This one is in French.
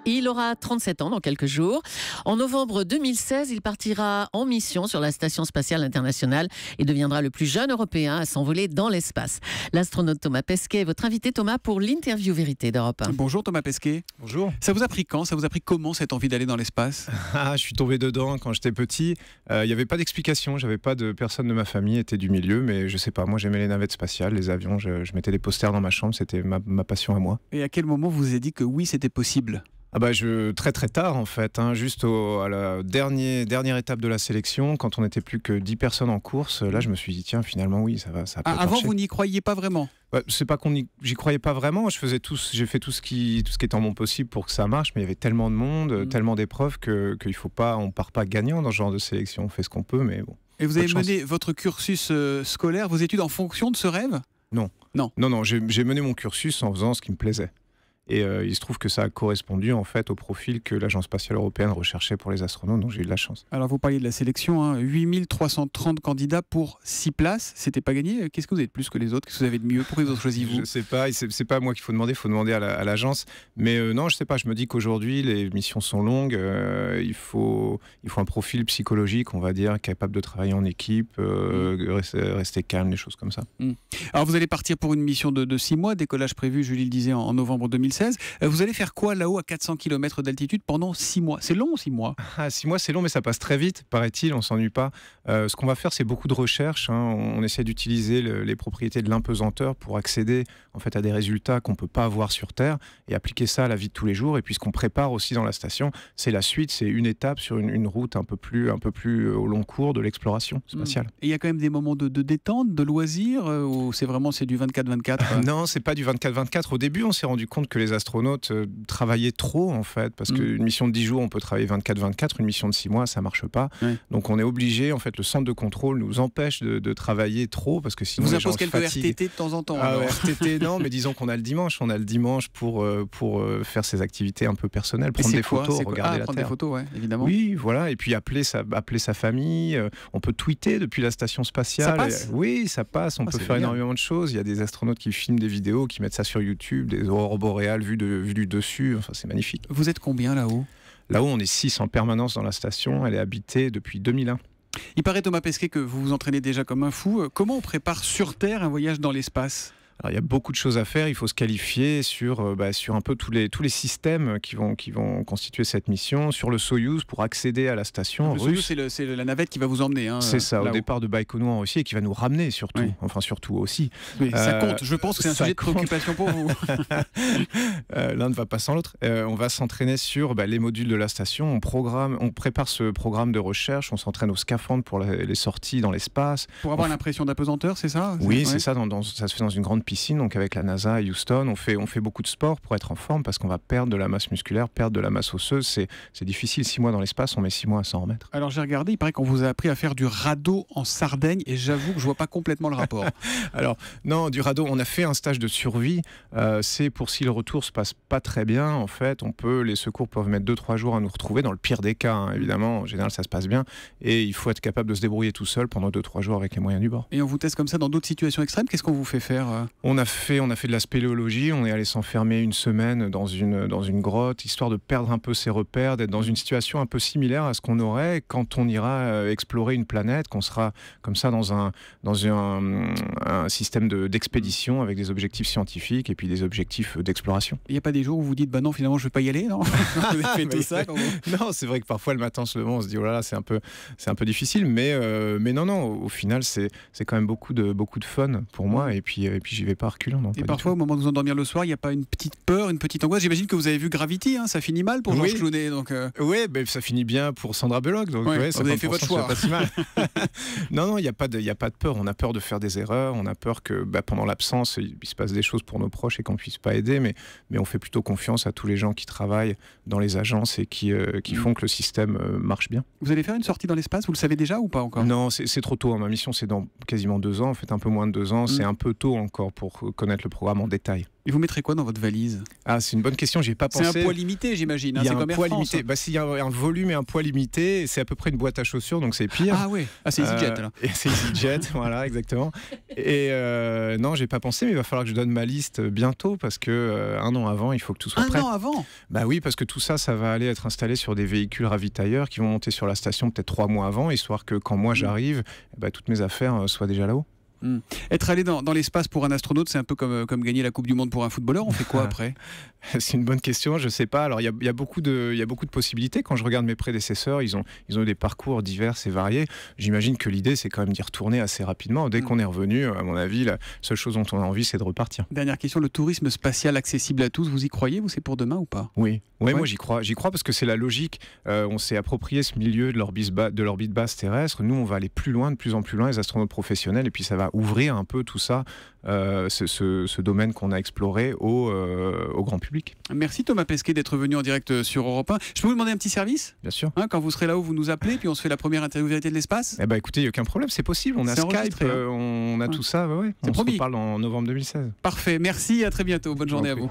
Il aura 37 ans dans quelques jours. En novembre 2016, il partira en mission sur la Station spatiale internationale et deviendra le plus jeune Européen à s'envoler dans l'espace. L'astronaute Thomas Pesquet est votre invité, Thomas, pour l'interview vérité d'Europe 1. Bonjour Thomas Pesquet. Bonjour. Ça vous a pris quand? Ça vous a pris comment cette envie d'aller dans l'espace? Je suis tombé dedans quand j'étais petit. Il n'y avait pas d'explication. J'avais pas de personne de ma famille était du milieu, mais je sais pas. Moi, j'aimais les navettes spatiales, les avions. Je mettais des posters dans ma chambre. C'était ma passion à moi. Et à quel moment vous vous avez dit que oui, c'était possible? Très tard en fait, juste à la dernière étape de la sélection, quand on n'était plus que 10 personnes en course, là je me suis dit tiens finalement oui ça peut avant marcher. Vous n'y croyiez pas vraiment? C'est pas j'y croyais pas vraiment, j'ai fait tout ce qui est en mon possible pour que ça marche, mais il y avait tellement de monde, tellement d'épreuves qu'il faut pas, on part pas gagnant dans ce genre de sélection, on fait ce qu'on peut mais bon. Et vous avez mené votre cursus scolaire, vos études en fonction de ce rêve? Non, j'ai mené mon cursus en faisant ce qui me plaisait. Et il se trouve que ça a correspondu en fait au profil que l'Agence spatiale européenne recherchait pour les astronautes, donc j'ai eu de la chance. Alors vous parliez de la sélection, 8330 candidats pour 6 places, c'était pas gagné. Qu'est-ce que vous avez de plus que les autres? Qu'est-ce que vous avez de mieux? Pourquoi vous avez choisi vous? Je sais pas, c'est pas à moi qu'il faut demander à l'agence. Mais non, je sais pas, je me dis qu'aujourd'hui les missions sont longues, il faut un profil psychologique, on va dire, capable de travailler en équipe, rester calme, des choses comme ça. Alors vous allez partir pour une mission de 6 mois, décollage prévu, Julie le disait, en novembre 2016. Vous allez faire quoi là-haut à 400 km d'altitude pendant 6 mois? C'est long 6 mois? 6 mois c'est long mais ça passe très vite, paraît-il, on s'ennuie pas. Ce qu'on va faire c'est beaucoup de recherches, on essaie d'utiliser les propriétés de l'impesanteur pour accéder en fait à des résultats qu'on peut pas avoir sur Terre et appliquer ça à la vie de tous les jours. Et puis ce qu'on prépare aussi dans la station, c'est la suite, c'est une étape sur une route un peu plus au long cours de l'exploration spatiale. Et il y a quand même des moments de détente, de loisirs, ou c'est du 24-24? Non, c'est pas du 24-24. Au début on s'est rendu compte que les astronautes travaillaient trop en fait, parce qu'une mission de 10 jours on peut travailler 24-24, une mission de 6 mois ça marche pas. Donc on est obligé, en fait le centre de contrôle nous empêche de travailler trop parce que sinon vous les gens impose quelques RTT de temps en temps? RTT non, mais disons qu'on a le dimanche pour faire ses activités un peu personnelles, prendre des photos, regarder la prendre Terre. Des photos, évidemment. Oui, voilà, et puis appeler sa famille, on peut tweeter depuis la station spatiale. Ça passe? Oui, ça passe, on peut faire énormément de choses. Il y a des astronautes qui filment des vidéos, qui mettent ça sur YouTube, des aurores boréales vues du dessus, enfin c'est magnifique. Vous êtes combien là-haut? Là-haut, on est 6 en permanence dans la station, elle est habitée depuis 2001. Il paraît, Thomas Pesquet, que vous vous entraînez déjà comme un fou. Comment on prépare sur Terre un voyage dans l'espace? Alors, il y a beaucoup de choses à faire. Il faut se qualifier sur un peu tous les systèmes qui vont constituer cette mission. Sur le Soyouz, pour accéder à la station russe. Soyouz, c'est la navette qui va vous emmener. C'est ça, au départ de Baïkonour en Russie et qui va nous ramener surtout. Oui. Enfin, surtout aussi. Oui, ça compte. Je pense que c'est un sujet de préoccupation pour vous. L'un ne va pas sans l'autre. On va s'entraîner sur les modules de la station. On prépare ce programme de recherche. On s'entraîne au scaphandre pour les sorties dans l'espace. Pour avoir l'impression d'apesanteur, c'est ça? Oui, c'est ça. Ça se fait dans une grande piscine, donc avec la NASA à Houston, on fait beaucoup de sport pour être en forme parce qu'on va perdre de la masse musculaire, perdre de la masse osseuse. C'est difficile, 6 mois dans l'espace, on met 6 mois à s'en remettre. Alors j'ai regardé, il paraît qu'on vous a appris à faire du radeau en Sardaigne et j'avoue que je vois pas complètement le rapport. Alors non, du radeau, on a fait un stage de survie, c'est pour si le retour se passe pas très bien, en fait, les secours peuvent mettre 2-3 jours à nous retrouver, dans le pire des cas, évidemment, en général ça se passe bien, et il faut être capable de se débrouiller tout seul pendant 2-3 jours avec les moyens du bord. Et on vous teste comme ça dans d'autres situations extrêmes, qu'est-ce qu'on vous fait faire? On a fait de la spéléologie, on est allé s'enfermer une semaine dans une grotte, histoire de perdre un peu ses repères, d'être dans une situation un peu similaire à ce qu'on aurait quand on ira explorer une planète, qu'on sera comme ça dans un système d'expédition avec des objectifs scientifiques et puis des objectifs d'exploration. Il n'y a pas des jours où vous dites, non, finalement, je ne vais pas y aller, non? Vous avez fait tout ça Non, c'est vrai que parfois, le matin, on se lève, on se dit, oh là là, c'est un peu difficile, mais non, au final, c'est quand même beaucoup de fun pour moi, et puis j'y vais pas reculant. Non, et parfois, au moment de vous endormir le soir, il n'y a pas une petite peur, une petite angoisse? J'imagine que vous avez vu Gravity, ça finit mal pour Georges Clooney. Oui, ça finit bien pour Sandra Bullock, donc vous avez fait votre choix. Pas si mal. Non, il n'y a pas de peur, on a peur de faire des erreurs, on a peur que pendant l'absence, il se passe des choses pour nos proches et qu'on ne puisse pas aider, mais on fait plutôt confiance à tous les gens qui travaillent dans les agences et qui font que le système marche bien. Vous allez faire une sortie dans l'espace, vous le savez déjà ou pas encore? Non, c'est trop tôt, ma mission c'est dans quasiment 2 ans, en fait un peu moins de 2 ans, c'est un peu tôt encore pour connaître le programme en détail. Et vous mettrez quoi dans votre valise? Ah, c'est une bonne question, j'y ai pas pensé. C'est un poids limité, j'imagine. Il y a c'est un comme Air poids France. limité. Bah, s'il y a un volume et un poids limité, c'est à peu près une boîte à chaussures, donc c'est pire. Ah oui, c'est EasyJet alors. Et c'est EasyJet, voilà, exactement. Et non, j'ai pas pensé, mais il va falloir que je donne ma liste bientôt parce que un an avant, il faut que tout soit prêt. Un an avant? Bah oui, parce que tout ça, ça va aller être installé sur des véhicules ravitailleurs qui vont monter sur la station peut-être 3 mois avant, histoire que quand moi j'arrive, bah, toutes mes affaires soient déjà là-haut. Être allé dans l'espace pour un astronaute, c'est un peu comme gagner la Coupe du Monde pour un footballeur. On fait quoi après? C'est une bonne question, je sais pas. Alors il y a beaucoup de possibilités. Quand je regarde mes prédécesseurs, ils ont eu des parcours divers et variés. J'imagine que l'idée, c'est quand même d'y retourner assez rapidement. Dès qu'on est revenu, à mon avis, la seule chose dont on a envie, c'est de repartir. Dernière question, le tourisme spatial accessible à tous, vous y croyez? Vous, c'est pour demain ou pas? Oui, moi j'y crois. J'y crois parce que c'est la logique. On s'est approprié ce milieu de l'orbite basse terrestre. Nous, on va aller plus loin, de plus en plus loin, les astronautes professionnels, et puis ça va ouvrir un peu tout ça, ce domaine qu'on a exploré au grand public. Merci Thomas Pesquet d'être venu en direct sur Europe 1. Je peux vous demander un petit service? Bien sûr. Quand vous serez là-haut, vous nous appelez, puis on se fait la première interview Vérité de l'espace. Eh ben, écoutez, il n'y a aucun problème, c'est possible. On a Skype, on a tout ça. On se reparle en novembre 2016. Parfait, merci, à très bientôt. Bonne journée à vous.